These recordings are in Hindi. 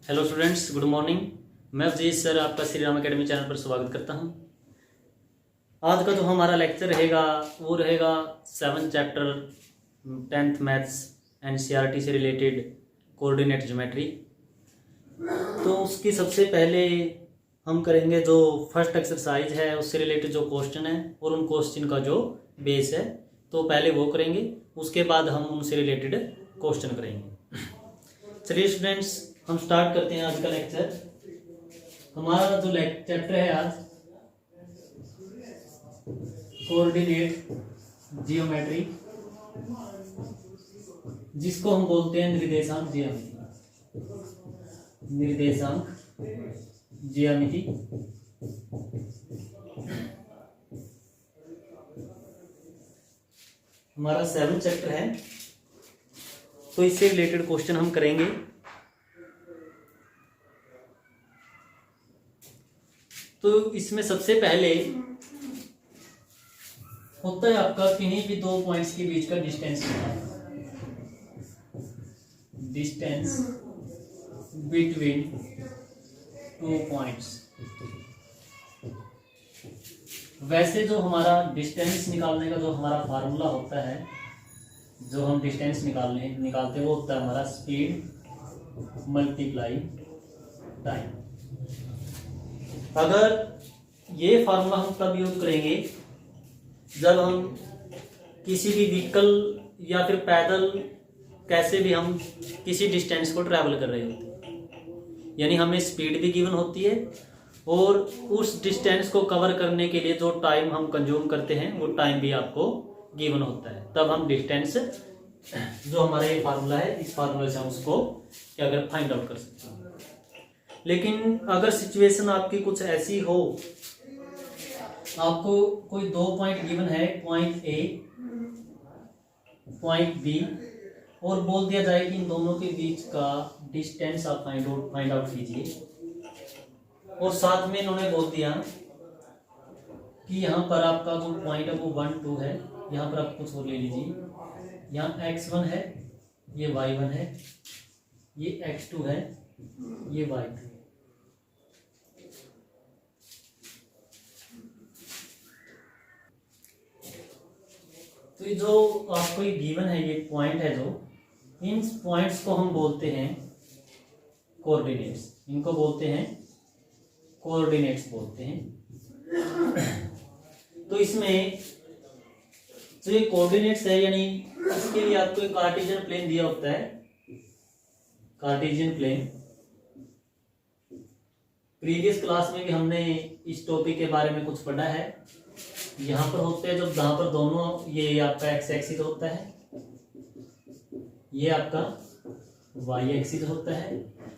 Hello students, good morning. मैं अवजीत सर आपका श्री राम अकेडमी चैनल पर स्वागत करता हूं। आज का जो हमारा लेक्चर रहेगा वो रहेगा 7th chapter 10th maths NCERT से रिलेटेड कोऑर्डिनेट ज्योमेट्री। तो उसकी सबसे पहले हम करेंगे जो फर्स्ट एक्सरसाइज है उससे रिलेटेड जो क्वेश्चन है और उन क्वेश्चन का जो बेस है तो पहले वो करेंगे, उसके बाद हम उनसे रिलेटेड क्वेश्चन करेंगे। चलिए स्टूडेंट्स, हम स्टार्ट करते हैं आज का लेक्चर। हमारा जो चैप्टर है आज कोऑर्डिनेट जियोमेट्री, जिसको हम बोलते हैं निर्देशांक ज्यामिति। निर्देशांक ज्यामिति हमारा 7th चैप्टर है, तो इससे रिलेटेड क्वेश्चन हम करेंगे। तो इसमें सबसे पहले होता है आपका किन्हीं भी दो पॉइंट्स के बीच का distance. Distance between two points. वैसे जो हमारा डिस्टेंस निकालने का जो हमारा फार्मूला होता है, जो हम डिस्टेंस निकालते हैं वो होता है हमारा स्पीड मल्टीप्लाई टाइम। अगर ये फार्मूला हम तब यूज करेंगे जब हम किसी भी व्हीकल या फिर पैदल कैसे भी हम किसी डिस्टेंस को ट्रैवल कर रहे होते हैं, यानी हमें स्पीड भी गिवन होती है और उस डिस्टेंस को कवर करने के लिए जो टाइम हम कंज्यूम करते हैं वो टाइम भी आपको गिवन होता है। तब हम डिस्टेंस जो हमारा ये फार्मूला है, इस फार्मूले से हम उसको क्या कर फाइंड आउट कर सकते हैं। लेकिन अगर सिचुएशन आपकी कुछ ऐसी हो, आपको कोई दो पॉइंट गिवन है, पॉइंट ए पॉइंट बी, और बोल दिया जाए कि इन दोनों के बीच का डिस्टेंस आप फाइंड आउट कीजिए, और साथ में इन्होंने बोल दिया कि यहाँ पर आपका जो पॉइंट है वो 1 2 है, यहाँ पर आप कुछ और ले लीजिए। यहाँ x1 है, ये y1 है, ये x2 है, ये y2 है। तो ये जो आपको ये गिवन है, ये पॉइंट है, जो इन पॉइंट्स को हम बोलते हैं कोऑर्डिनेट्स। इनको बोलते हैं कोऑर्डिनेट्स बोलते हैं। तो इसमें जो ये कोऑर्डिनेट्स है, यानी इसके लिए आपको एक कार्टेशियन प्लेन दिया होता है। कार्टेशियन प्लेन प्रीवियस क्लास में भी हमने इस टॉपिक के बारे में कुछ पढ़ा है। यहाँ पर होते हैं जब जहां पर दोनों, ये आपका एक्स एक्सिस होता है, ये आपका वाई एक्सिस होता है,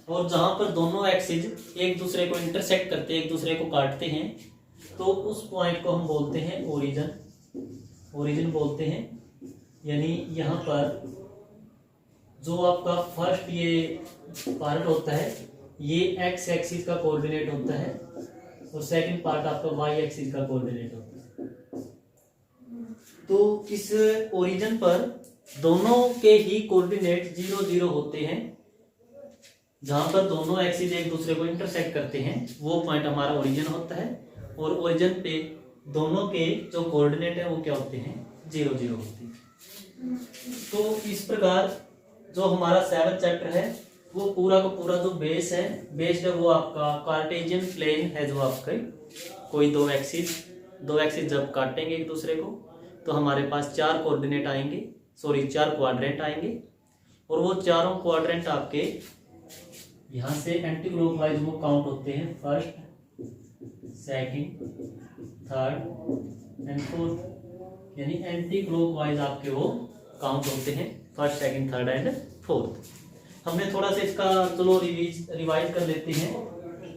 और जहां पर दोनों एक्सिस एक दूसरे को इंटरसेक्ट करते हैं, एक दूसरे को काटते हैं, तो उस पॉइंट को हम बोलते हैं ओरिजिन। ओरिजिन बोलते हैं। यानी यहाँ पर जो आपका फर्स्ट ये पार्ट होता है, ये एक्स एक्सिस का कोऑर्डिनेट होता है, और सेकंड पार्ट आपका वाई एक्सिस का कोऑर्डिनेट होता है। तो इस ओरिजिन पर दोनों के ही कोऑर्डिनेट 0 0 होते हैं। जहां पर दोनों एक्सिस एक दूसरे को इंटरसेक्ट करते हैं वो पॉइंट हमारा ओरिजिन होता है, और ओरिजिन पे दोनों के जो कोऑर्डिनेट है वो क्या होते हैं, 0 0 होते हैं। तो इस प्रकार जो हमारा 7th चैप्टर है वो पूरा का पूरा जो बेस है, बेस्ड है वो आपका कार्टेशियन प्लेन है। जो आपके कोई दो एक्सिस जब काटेंगे एक दूसरे को तो हमारे पास 4 कोऑर्डिनेट आएंगे, 4 क्वाड्रेंट आएंगे, और वो चारों क्वाड्रेंट आपके यहाँ से एंटी क्लॉकवाइज वो काउंट होते हैं, first second third and fourth. यानी एंटी क्लॉकवाइज आपके वो काउंट होते हैं, first second third and fourth. हमने थोड़ा सा इसका चलो रिवाइज कर लेते हैं।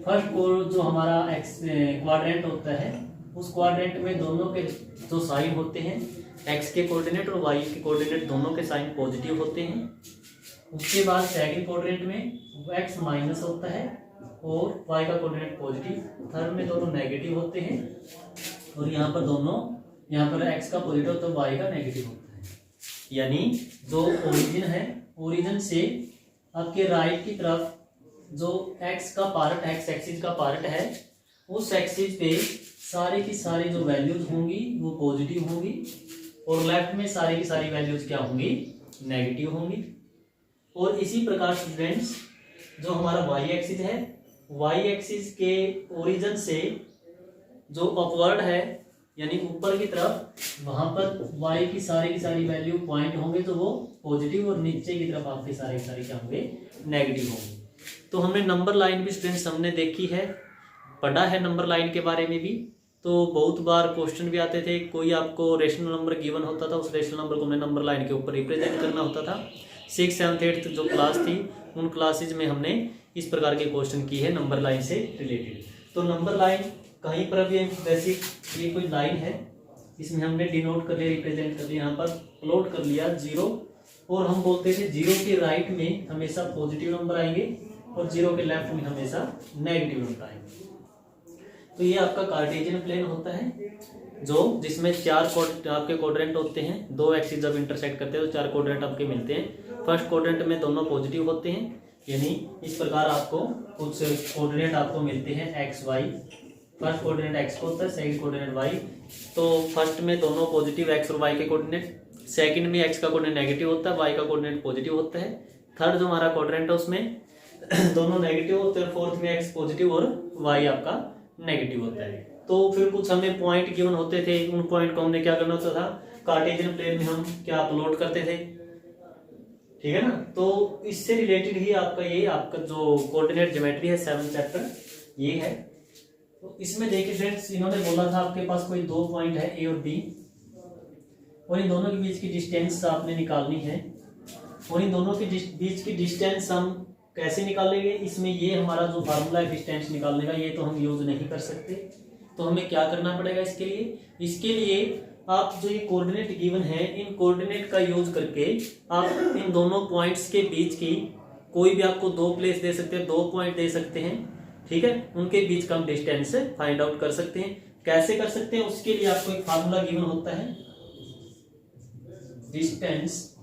फर्स्ट जो हमारा एक्स क्वाड्रेंट होता है, उस क्वाड्रेंट में दोनों के जो साइन होते हैं, एक्स के कोऑर्डिनेट और वाई के कोऑर्डिनेट दोनों के साइन पॉजिटिव होते हैं। उसके बाद सेकंड क्वाड्रेंट में एक्स माइनस होता है और वाई का कोऑर्डिनेट पॉजिटिव। थर्ड में दोनों नेगेटिव होते हैं, और यहाँ पर एक्स का पॉजिटिव होता है, वाई का नेगेटिव होता है। यानी जो ओरिजिन है, ओरिजिन से आपके राइट की तरफ जो एक्स का पार्ट एक्स एक्सिस का पार्ट है उस एक्सिस पे सारी की सारी जो वैल्यूज होंगी वो पॉजिटिव होंगी और लेफ्ट में सारी की सारी वैल्यूज क्या होंगी, नेगेटिव होंगी। और इसी प्रकार स्टूडेंट्स जो हमारा वाई एक्सिस है, वाई एक्सिस के ओरिजिन से जो अपवर्ड है यानी ऊपर की तरफ, वहां पर वाई की सारी वैल्यू पॉइंट होंगे तो वो पॉजिटिव और नीचे की तरफ आपके सारे क्या होंगे, नेगेटिव होंगे। तो हमने नंबर लाइन भी स्टूडेंट्स हमने देखी है, पढ़ा है नंबर लाइन के बारे में भी। तो बहुत बार क्वेश्चन भी आते थे, कोई आपको रेशनल नंबर गिवन होता था, उस रेशनल नंबर को हमें नंबर लाइन के ऊपर रिप्रेजेंट करना होता था। 6th 7th 8th जो क्लास थी उन क्लासेज में हमने इस प्रकार के क्वेश्चन की है नंबर लाइन से रिलेटेड। तो नंबर लाइन कहीं पर भी बेसिक ये कोई लाइन है, इसमें हमने डिनोट कर लिया, रिप्रेजेंट कर लिया, यहाँ पर प्लॉट कर लिया 0, और हम बोलते थे 0 के राइट में हमेशा पॉजिटिव नंबर आएंगे और 0 के लेफ्ट में हमेशा नेगेटिव नंबर आएंगे। तो ये आपका कार्टेशियन प्लेन होता है जो जिसमें 4 आपके क्वाड्रेंट होते हैं, 2 एक्सिस जब इंटरसेक्ट करते हैं तो 4 क्वाड्रेंट आपके मिलते हैं। फर्स्ट क्वाड्रेंट में दोनों पॉजिटिव होते हैं, यानी इस प्रकार आपको कुछ कोऑर्डिनेट आपको मिलते हैं X Y. First coordinate X को होता है, सेकंड कोऑर्डिनेट वाई। तो फर्स्ट में दोनों पॉजिटिव एक्स और वाई के कोऑर्डिनेट, सेकंड में एक्स का कोऑर्डिनेट नेगेटिव होता है, वाई का कोऑर्डिनेट पॉजिटिव होता है। थर्ड जो हमारा क्वाड्रेंट है उसमें दोनों नेगेटिव होते हैं, फोर्थ में एक्स पॉजिटिव और वाई आपका नेगेटिव होता है। तो फिर कुछ हमें पॉइंट गिवन होते थे, उन पॉइंट को हमने क्या करना होता था, कार्टेशियन प्लेन में हम क्या प्लॉट करते थे, ठीक है ना। तो इससे रिलेटेड ही आपका ये आपका जो कोऑर्डिनेट ज्योमेट्री है 7th चैप्टर ये है। तो इसमें देखिए फ्रेंड्स, इन्होंने बोला था आपके पास कोई 2 पॉइंट है ए और बी, और इन दोनों के बीच की डिस्टेंस आपने निकालनी है, और इन दोनों के बीच की डिस्टेंस हम कैसे निकालेंगे, इसमें ये हमारा जो फार्मूला है डिस्टेंस निकालने का, ये तो हम यूज नहीं कर सकते। तो हमें क्या करना पड़ेगा इसके लिए आप जो ये कोऑर्डिनेट गिवन है, इन कोऑर्डिनेट का यूज करके आप इन दोनों पॉइंट्स के बीच की कोई भी आपको 2 प्लेस दे सकते हैं, 2 पॉइंट दे सकते हैं, ठीक है, उनके बीच का हम डिस्टेंस फाइंड आउट कर सकते हैं। कैसे कर सकते हैं, उसके लिए आपको एक फार्मूला गिवन होता है, डिस्टेंस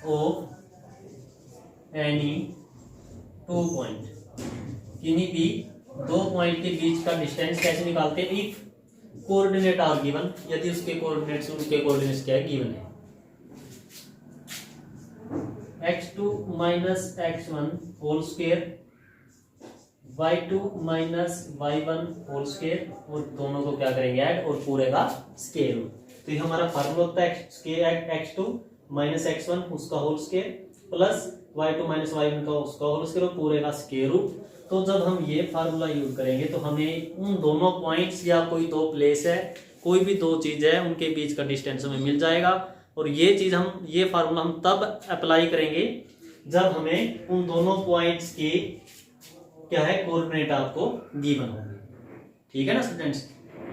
ऑफ एनी 2 पॉइंट, किन्हीं भी 2 पॉइंट के बीच का डिस्टेंस कैसे निकालते हैं, इफ कोऑर्डिनेट आर गिवन, यदि उसके कोऑर्डिनेट्स उनके कोऑर्डिनेट्स क्या है, गिवन है। x2 minus x1 whole square, y2 minus y1 whole square, और दोनों को क्या करेंगे ऐड, और पूरे का स्क्वायर रूट। तो ये हमारा फार्मूला होता है x2 माइनस x1 उसका whole square plus y2 minus y1 का उसका होल स्क्वायर और पूरे का स्क्वायर रूट। तो जब हम ये फार्मूला यूज करेंगे तो हमें उन दोनों पॉइंट्स या कोई 2 प्लेस है, कोई भी 2 चीज है, उनके बीच का डिस्टेंस हमें मिल जाएगा। और ये चीज हम ये फार्मूला हम तब अप्लाई करेंगे जब हमें उन दोनों पॉइंट्स की क्या है कोऑर्डिनेट आपको गिवन होंगे, ठीक है ना स्टूडेंट्स।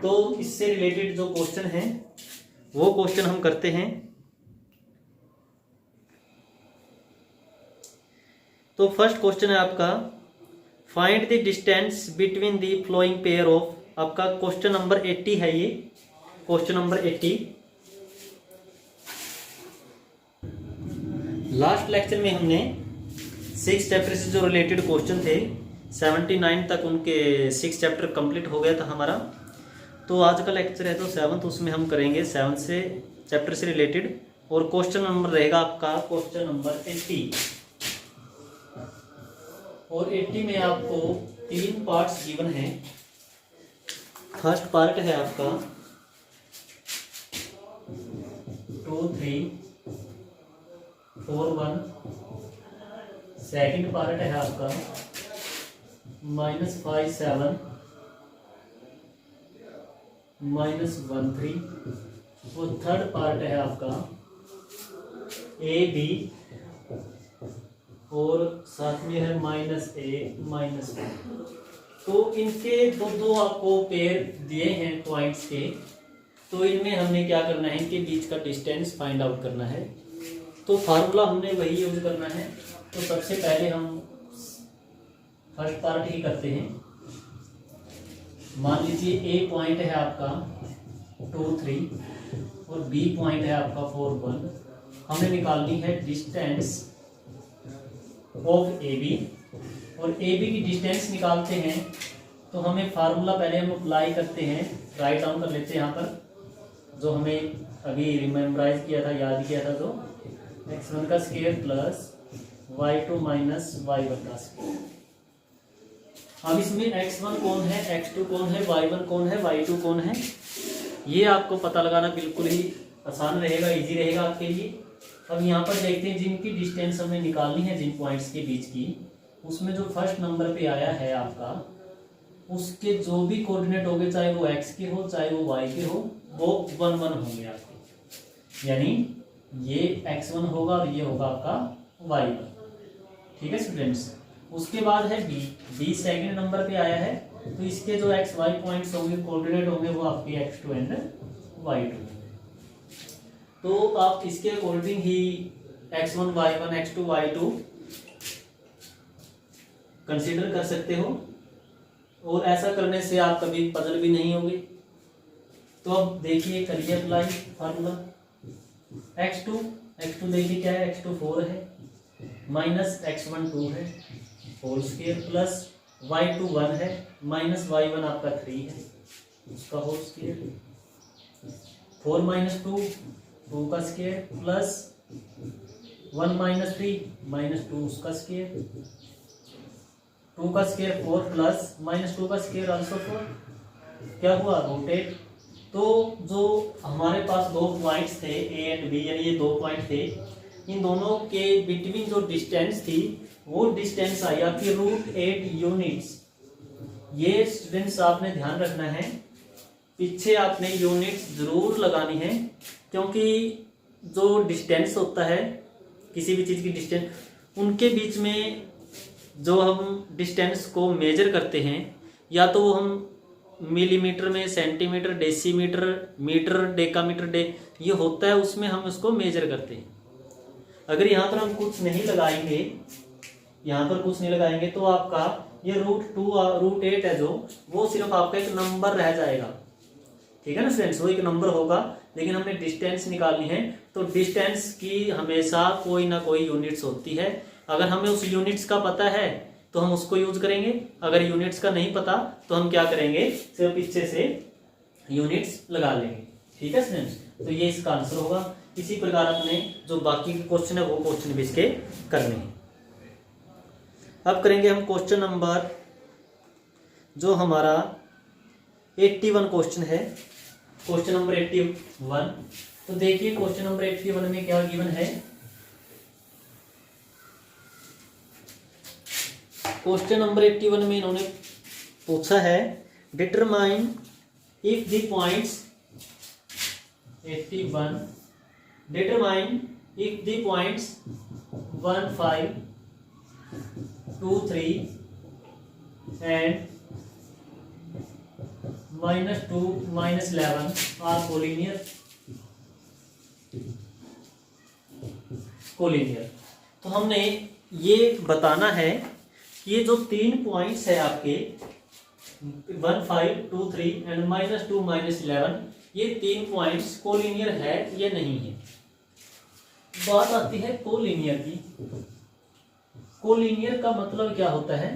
तो इससे रिलेटेड जो क्वेश्चन है वो क्वेश्चन हम करते हैं। तो फर्स्ट क्वेश्चन है आपका, find the distance between the flowing pair of, आपका क्वेश्चन नंबर 80 है ये, क्वेश्चन नंबर 80। लास्ट लेक्चर में हमने 6 चैप्टर से जो रिलेटेड क्वेश्चन थे 79 तक उनके 6 चैप्टर कंप्लीट हो गया था हमारा। तो आज का लेक्चर है तो 7th, उसमें हम करेंगे 7th से चैप्टर से रिलेटेड, और क्वेश्चन नंबर रहेगा आपका क्वेश्चन नंबर 80। और 80 में आपको 3 पार्ट्स गिवन हैं। फर्स्ट पार्ट है आपका 2 3 4 1, सेकंड पार्ट है आपका -5 7 -1 3, और थर्ड पार्ट है आपका A B और साथ में है -a -1। तो इनके दो आपको पेयर दिए हैं पॉइंट्स के, तो इनमें हमने क्या करना है, इनके बीच का डिस्टेंस फाइंड आउट करना है। तो फार्मूला हमने वही यूज करना है। तो सबसे पहले हम फर्स्ट पार्ट ही करते हैं। मान लीजिए ए पॉइंट है आपका 2 3 और बी पॉइंट है आपका 4 1। हमें निकालनी है डिस्टेंस ऑफ ए बी और ए बी की डिस्टेंस निकालते हैं तो हमें फार्मूला पहले हम अप्लाई करते हैं, राइट डाउन कर लेते हैं यहाँ पर, जो हमें अभी रिमेम्बराइज किया था, याद किया था, जो x1 का square plus y2 minus y1 का स्क्वायर। अब इसमें x1 कौन है, x2 कौन है, y1 कौन है, y2 कौन है, ये आपको पता लगाना बिल्कुल ही आसान रहेगा, इजी रहेगा आपके लिए। अब यहाँ पर देखते हैं जिनकी डिस्टेंस हमें निकालनी है जिन पॉइंट्स के बीच की, उसमें जो फर्स्ट नंबर पे आया है आपका, उसके जो भी कोऑर्डिनेट होंगे, चाहे वो x के हो चाहे वो y के हो, वो 1 1 होंगे आपके, यानी ये x1 होगा और ये होगा आपका y1। ठीक है स्टूडेंट्स। उसके बाद है b सेकंड नंबर पे आया है, तो इसके जो x y पॉइंट्स होंगे, कोऑर्डिनेट होंगे, वो आपके x2 एंड y2। तो आप इसके अकॉर्डिंग ही x1 y1 x2 y2 consider कर सकते हो, और ऐसा करने से आप कभी पजल भी नहीं होंगे। तो अब देखिए, करिए अप्लाई फार्मूला। x2 देखिए क्या है, x2 4 है, माइनस x1 2 है, होल स्क्वायर, प्लस y2 1 है, माइनस y1 आपका 3 है, उसका होल स्क्वायर, 4 माइनस 2 2 का स्क्वायर, प्लस 1 माइनस 3 माइनस 2 उसका स्क्वायर, 2 का स्क्वायर 4 प्लस माइनस 2 का स्क्वायर आल्सो 4, क्या हुआ, रूट 8। तो जो हमारे पास दो पॉइंट्स थे ए एंड बी, यानी ये दो पॉइंट थे, इन दोनों के बिटवीन जो डिस्टेंस थी वो डिस्टेंस आई आपकी √8 यूनिट्स। ये स्टूडेंट्स आपने ध्यान रखना है, पीछे आपने यूनिट्स जरूर लगानी है, क्योंकि जो डिस्टेंस होता है किसी भी चीज की डिस्टेंस, उनके बीच में जो हम डिस्टेंस को मेजर करते हैं, या तो वो हम मिलीमीटर में, सेंटीमीटर, डेसीमीटर, मीटर, डेकामीटर, ये होता है, उसमें हम उसको मेजर करते हैं। अगर यहाँ पर हम कुछ नहीं लगाएंगे, यहाँ पर कुछ नहीं लगाएंगे, तो आपका ये √8 है जो, वो सिर्फ आपका एक नंबर रह जाएगा। ठीक है ना स्टूडेंट्स, वो एक नंबर होगा, लेकिन हमने डिस्टेंस निकालनी है, तो डिस्टेंस की हमेशा कोई ना कोई यूनिट्स होती है। अगर हमें उस यूनिट्स का पता है तो हम उसको यूज करेंगे, अगर यूनिट्स का नहीं पता तो हम क्या करेंगे, सिर्फ पीछे से यूनिट्स लगा लेंगे। ठीक है स्टूडेंट्स, तो ये इसका आंसर होगा। इसी प्रकार अपने जो बाकी के क्वेश्चन है वो क्वेश्चन भी इसके करने हैं। अब करेंगे हम क्वेश्चन नंबर, जो हमारा 81 क्वेश्चन है, क्वेश्चन नंबर 81। तो देखिए क्वेश्चन नंबर 81 में क्या गिवन है। क्वेश्चन नंबर 81 में इन्होंने पूछा है, determine if the points 81, determine if the points 1 5 2 3 and -2 -11 are collinear. तो हमने ये बताना है कि ये जो 3 पॉइंट्स है आपके 1 5 2 3 एंड -2 -11, ये 3 पॉइंट्स कोलिनियर है या नहीं है। बात आती है कोलिनियर की। कोलिनियर का मतलब क्या होता है,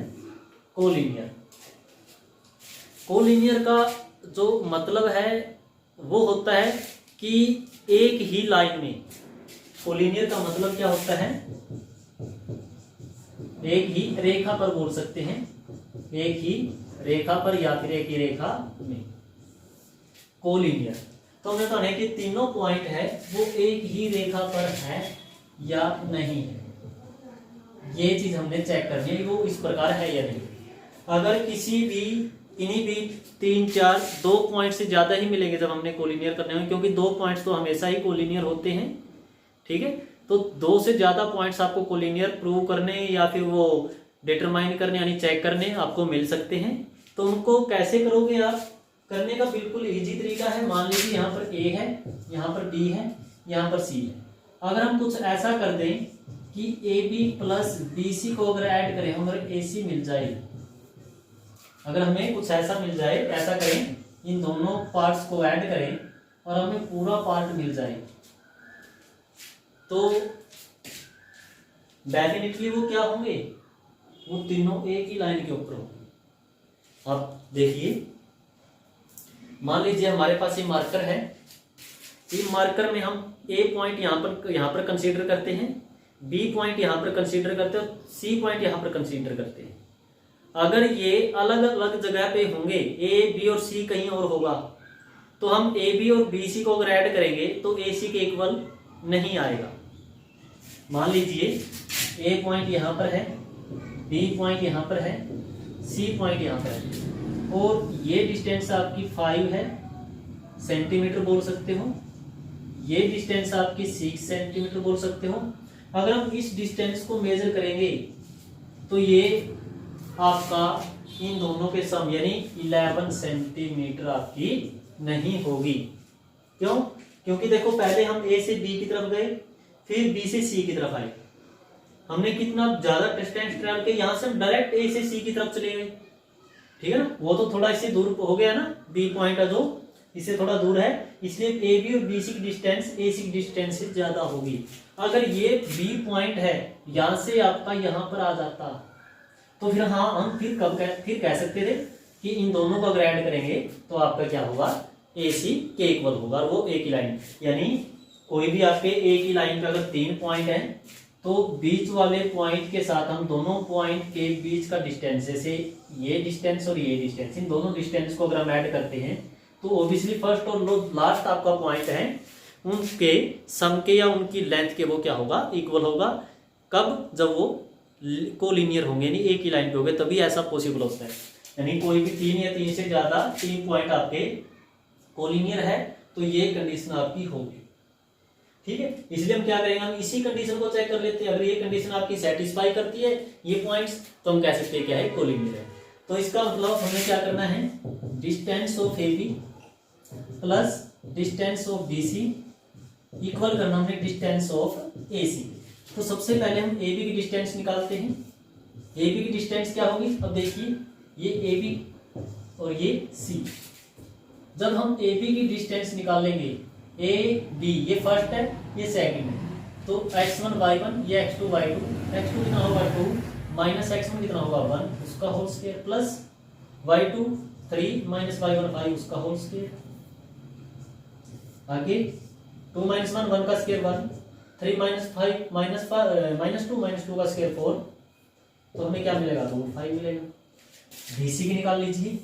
कोलिनियर का जो मतलब है वो होता है कि एक ही लाइन में, कोलिनियर का मतलब क्या होता है, एक ही रेखा पर बोल सकते हैं, एक ही रेखा पर या फिर एक ही रेखा में कोलिनियर। तो हमें कहना है कि तीनों पॉइंट है वो एक ही रेखा पर है या नहीं है, ये चीज हमने चेक करनी है, वो इस प्रकार है या नहीं। अगर किसी भी इन्हीं भी 3 4 2 पॉइंट से ज्यादा ही मिलेंगे जब हमने कोलिनियर करने होंगे, क्योंकि 2 पॉइंट्स तो हमेशा ही कोलिनियर होते हैं। ठीक है, तो 2 से ज्यादा पॉइंट्स आपको कोलिनियर प्रूव करने या फिर वो डिटरमाइन करने यानी चेक करने आपको मिल सकते हैं। तो उनको कैसे करोगे आप, करने का बिल्कुल इजी तरीका है। मान लीजिए यहाँ पर ए है, यहाँ पर बी है, यहाँ पर सी है। अगर हम कुछ ऐसा कर दें कि A B plus B C को अगर ऐड करें, हमें ए सी मिल जाए, अगर हमें कुछ ऐसा मिल जाए, ऐसा करें, इन दोनों पार्ट्स को ऐड करें और हमें पूरा पार्ट मिल जाए, तो डेफिनेटली वो क्या होंगे, वो तीनों एक ही लाइन के ऊपर होंगे। अब देखिए, मान लीजिए हमारे पास ये मार्कर है, इस मार्कर में हम ए पॉइंट यहाँ पर कंसीडर करते हैं, बी पॉइंट यहाँ पर कंसीडर करते हैं, सी पॉइंट यहाँ पर कंसीडर करते हैं। अगर ये अलग अलग जगह पे होंगे, ए बी और सी कहीं और होगा, तो हम ए बी और बी सी को अगर ऐड करेंगे तो ए सी के इक्वल नहीं आएगा। मान लीजिए ए पॉइंट यहाँ पर है, बी पॉइंट यहाँ पर है, सी पॉइंट यहाँ पर है, और ये डिस्टेंस आपकी 5 है, सेंटीमीटर बोल सकते हो, ये डिस्टेंस आपकी 6 सेंटीमीटर बोल सकते हो। अगर हम इस डिस्टेंस को मेजर करेंगे तो ये आपका इन दोनों के सम यानी 11 सेंटीमीटर आपकी नहीं होगी। क्यों? क्योंकि देखो, पहले हम ए से बी की तरफ गए, फिर बी से सी की तरफ आए, हमने कितना ज्यादा डिस्टेंस ट्रेवल किया, यहां से हम डायरेक्ट ए से सी की तरफ चले गए, ठीक है ना। वो तो थोड़ा इससे दूर हो गया ना, बी पॉइंट है जो इससे थोड़ा दूर है, इसलिए ए बी और बी सी की डिस्टेंस ए सी की डिस्टेंस से ज्यादा होगी। अगर ये बी पॉइंट है, यहां से आपका यहां पर आ जाता, तो फिर हाँ, हम फिर कह सकते थे कि इन दोनों को अगर ऐड करेंगे तो आपका क्या होगा, ए सी के इक्वल होगा, और वो एक ही लाइन, यानी कोई भी आपके एक ही लाइन पे अगर 3 पॉइंट है तो बीच वाले पॉइंट के साथ हम दोनों पॉइंट के बीच का डिस्टेंस, जैसे ये डिस्टेंस और ये डिस्टेंस, इन दोनों डिस्टेंस को अगर हम ऐड करते हैं तो ऑब्वियसली फर्स्ट और लास्ट आपका पॉइंट है, उनके सम के या उनकी लेंथ के वो क्या होगा, इक्वल होगा। कब? जब वो कोलिनियर होंगे, यानी एक ही लाइन पे होंगे, तभी ऐसा पॉसिबल होता है। यानी कोई भी 3 या 3 से ज्यादा 3 पॉइंट आपके कोलिनियर है तो ये कंडीशन आपकी होगी, ठीक है। इसलिए हम क्या करेंगे, हम इसी कंडीशन को चेक कर लेते हैं। अगर ये कंडीशन आपकी सेटिस्फाई करती है ये पॉइंट्स, तो हम कह सकते हैं क्या है, कोलिनियर है। तो इसका मतलब हमें क्या करना है, distance of A B plus distance of B C equal करना हमने डिस्टेंस ऑफ ए सी। तो सबसे पहले हम ए बी की डिस्टेंस निकालते हैं। ए बी की डिस्टेंस क्या होगी, अब देखिए, ये ए बी और ये सी, जब हम ए बी की डिस्टेंस निकालेंगे, ए बी ये फर्स्ट है, ये सेकंड है, तो x1 y1, ये x2 y2, x2 कितना होगा 2 माइनस x1 कितना होगा 1 उसका whole square, plus y2 3 minus y1 5 उसका होल स्क्वायर। आगे 2 माइनस 1 1 का स्क्वायर 1, 3 माइनस 5 माइनस 2 का स्क्वायर 4, तो हमें क्या मिलेगा, तो 5 मिलेगा। BC की निकाल लीजिए।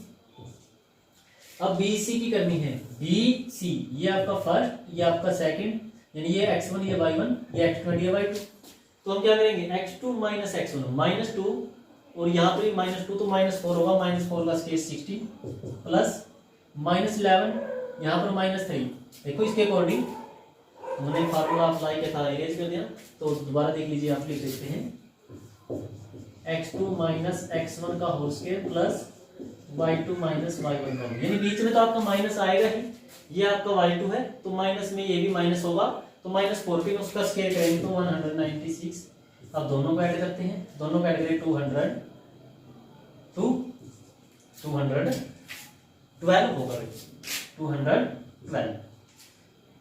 अब BC की करनी है, BC ये आपका फर्स्ट, ये आपका सेकंड, यानी ये x1 ये y1, ये x2 ये y2। तो हम क्या करेंगे, x2 माइनस x1 माइनस 2, और यहाँ पर -2 तो -4 होगा, -4 का स्क्वायर 16 प्लस -11 यहाँ पर -3। देखो इसके अकॉर्डिंग हमने फार्मूला अप्लाई किया था, इरेज कर दिया, तो दोबारा देख लीजिए, आप लिख सकते हैं x2 माइनस x1 का whole square plus y2 minus y1 का, यानी बीच में तो आपका माइनस आएगा ही, ये आपका y2 है तो माइनस में ये भी माइनस होगा, तो -4 पे उसका स्क्वायर करेंगे तो 196। अब दोनों को ऐड करते हैं, दोनों को ऐड करें 212 होगा, 212।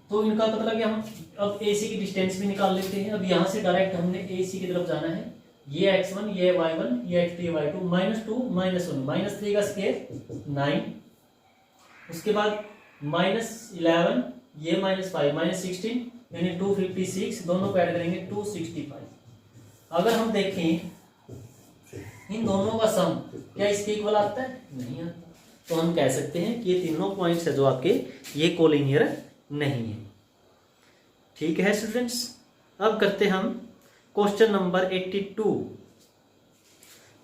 तो इनका पता लग गया। हम अब AC की डिस्टेंस भी निकाल लेते हैं। अब यहाँ से डायरेक्ट हमने AC की तरफ जाना है, ये x1 ये y1 ये x2 ये y2, -2 -1 -3 का स्क्वायर 9, उसके बाद -11 ये -5 -16 यानी 256, दोनों को ऐड करेंगे 265। अगर हम देखें इन दोनों का सम क्या इसके इक्वल आता है, नहीं आता, तो हम कह सकते हैं कि ये तीनों पॉइंट्स है जो आपके ये कोलिनियर नहीं है। ठीक है स्टूडेंट्स, अब करते हम क्वेश्चन नंबर 82।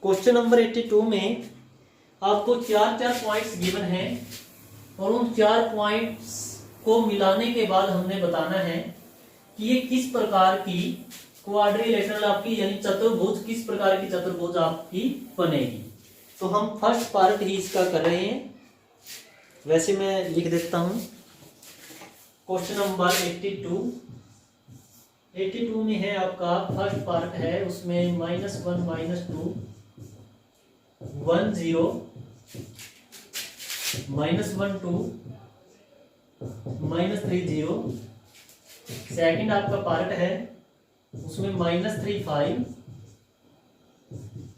क्वेश्चन नंबर 82 में आपको 4 पॉइंट्स गिवन हैं और उन 4 पॉइंट्स को मिलाने के बाद हमने बताना है कि ये किस प्रकार की क्वाड्रिलेटरल आपकी यानी चतुर्भुज, किस प्रकार की चतुर्भुज आपकी बनेगी। तो हम फर्स्ट पार्ट ही इसका कर रहे हैं, वैसे मैं लिख देता हूं। क्वेश्चन नंबर 82 में है आपका फर्स्ट पार्ट है, उसमें -1 -2 1 0 -1 2 -3 0। सेकंड आपका पार्ट है, उसमें -3 5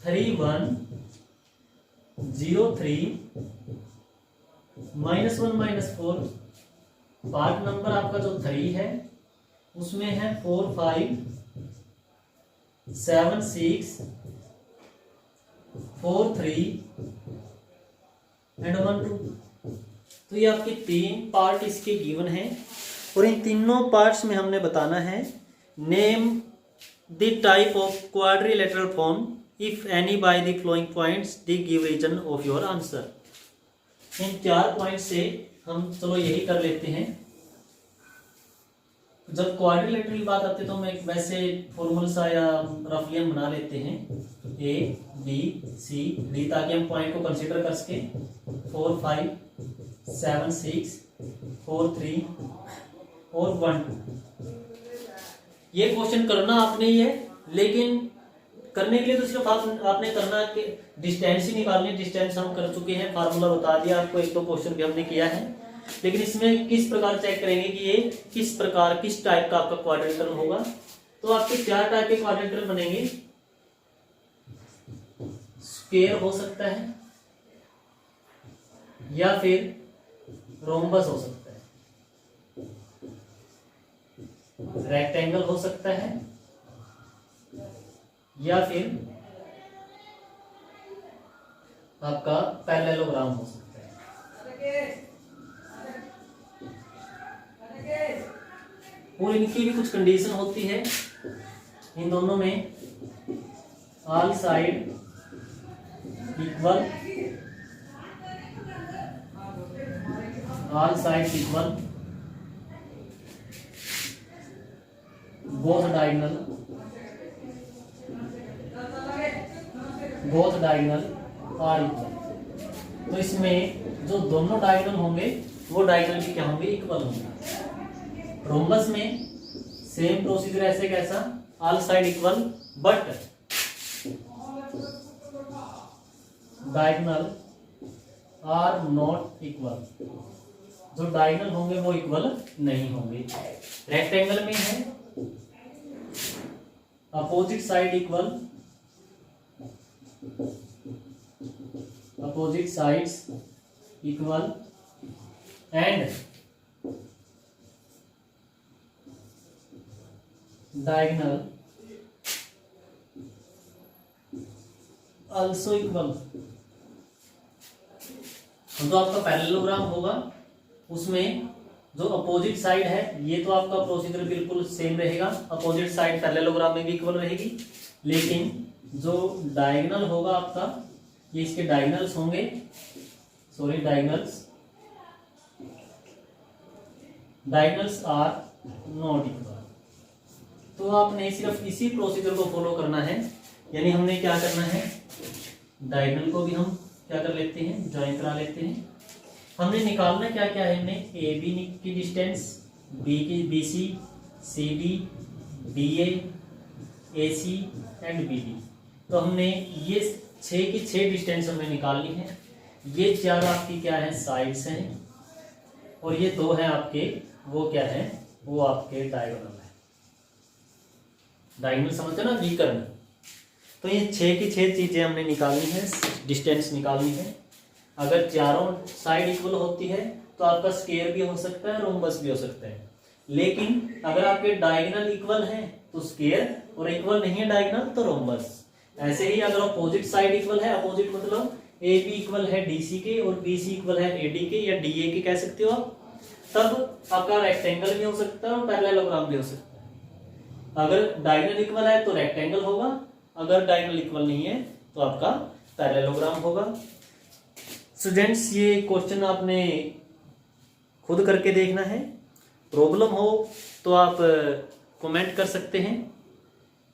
3103 -1 -4, पार्ट नंबर आपका जो 3 है उसमें है 4 5 7 6 4 3 एंड 1 2। तो ये आपके 3 पार्ट इसके गिवन हैं और इन तीनों पार्ट्स में हमने बताना है name the type of quadrilateral form if any by the flowing points the give reason of your answer. इन 4 पॉइंट से हम चलो यही कर लेते हैं। जब क्वाड्रिलेटरल की बात आती है तो हम एक वैसे फॉर्मूला सा या रफली हम बना लेते हैं A B C D, ताकि हम पॉइंट को कंसीडर कर सके। 4 5 7 6 4 3 और 1 2। ये क्वेश्चन करना आपने ही है, लेकिन करने के लिए तो सिर्फ आपने करना कि डिस्टेंस ही निकालनी है। डिस्टेंस हम कर चुके हैं, फार्मूला बता दिया आपको, 1-2 क्वेश्चन भी हमने किया है। लेकिन इसमें किस प्रकार चेक करेंगे कि ये किस टाइप का आपका क्वाड्रिलेटरल होगा। तो आपके 4 टाइप के क्वाड्रिलेटरल बनेंगे। स्क्वायर हो सकता है या फिर रोम्बस हो सकता है, रेक्टेंगल हो सकता है या फिर आपका पैरेललोग्राम हो सकता है। और इनकी भी कुछ कंडीशन होती है। इन दोनों में all side equal, all side equal, both diagonal are equal. तो इसमें जो दोनों डायगोनल होंगे वो डायगोनल भी क्या होंगे, इक्वल होंगे। रोम्बस में सेम प्रोसीजर ऐसे कैसा, all side equal but diagonal are not equal. जो डायगोनल होंगे वो इक्वल नहीं होंगे। रेक्टेंगल में है opposite side equal, opposite sides equal and diagonal also equal. तो आपका पैरेललोग्राम होगा, उसमें जो अपोजिट साइड है, ये तो आपका प्रोसीजर बिल्कुल सेम रहेगा, अपोजिट साइड पैरेललोग्राम में भी इक्वल रहेगी। लेकिन जो डायगोनल होगा आपका, ये इसके डायगोनल्स होंगे, sorry diagonals are not equal. तो आपने सिर्फ इसी प्रोसीजर को फॉलो करना है। यानी हमने क्या करना है, डायगोनल को भी हम क्या कर लेते हैं, ज्वाइन करा लेते हैं। हमने निकालना क्या क्या है, हमने ए बी की डिस्टेंस, बी की B C, C D, B A C and B D. तो हमने ये 6 की 6 डिस्टेंस हमें निकालनी है। ये 4 आपकी क्या है, साइड्स हैं, और ये 2 हैं आपके, वो क्या है, वो आपके डायगोनल है। डायगोनल समझते हो ना, विकर्ण। तो ये 6 की 6 चीजें हमने निकालनी है, डिस्टेंस निकालनी है। अगर चारों साइड इक्वल होती है तो आपका स्क्वायर भी हो सकता है, रोम्बस भी हो सकता है। लेकिन अगर आपके डायगोनल इक्वल है तो स्क्वायर, और इक्वल नहीं है डायगोनल तो रोम्बस। ऐसे ही अगर अपोजिट साइड इक्वल है, अपोजिट मतलब ए बी इक्वल है डी सी के और बी सी इक्वल है ए डी के या डी ए के कह सकते हो आप, तब आपका रेक्टेंगल भी हो सकता है और पैरेललोग्राम भी हो सकता है। अगर डायगोनल इक्वल है तो रेक्टेंगल होगा, अगर डायगोनल इक्वल नहीं है तो आपका पैरेललोग्राम होगा। स्टूडेंट्स, ये क्वेश्चन आपने खुद करके देखना है। प्रॉब्लम हो तो आप कमेंट कर सकते हैं,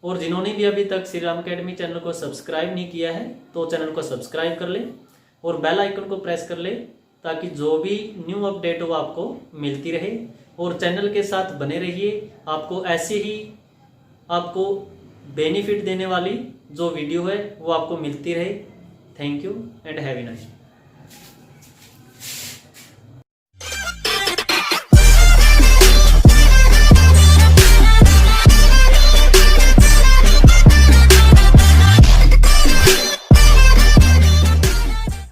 और जिन्होंने भी अभी तक श्री राम अकेडमी चैनल को सब्सक्राइब नहीं किया है तो चैनल को सब्सक्राइब कर ले और बेल आइकन को प्रेस कर ले, ताकि जो भी न्यू अपडेट हो आपको मिलती रहे। और चैनल के साथ बने रहिए, आपको ऐसे ही आपको बेनिफिट देने वाली जो वीडियो है वो आपको मिलती रहे। Thank you and have a nice day.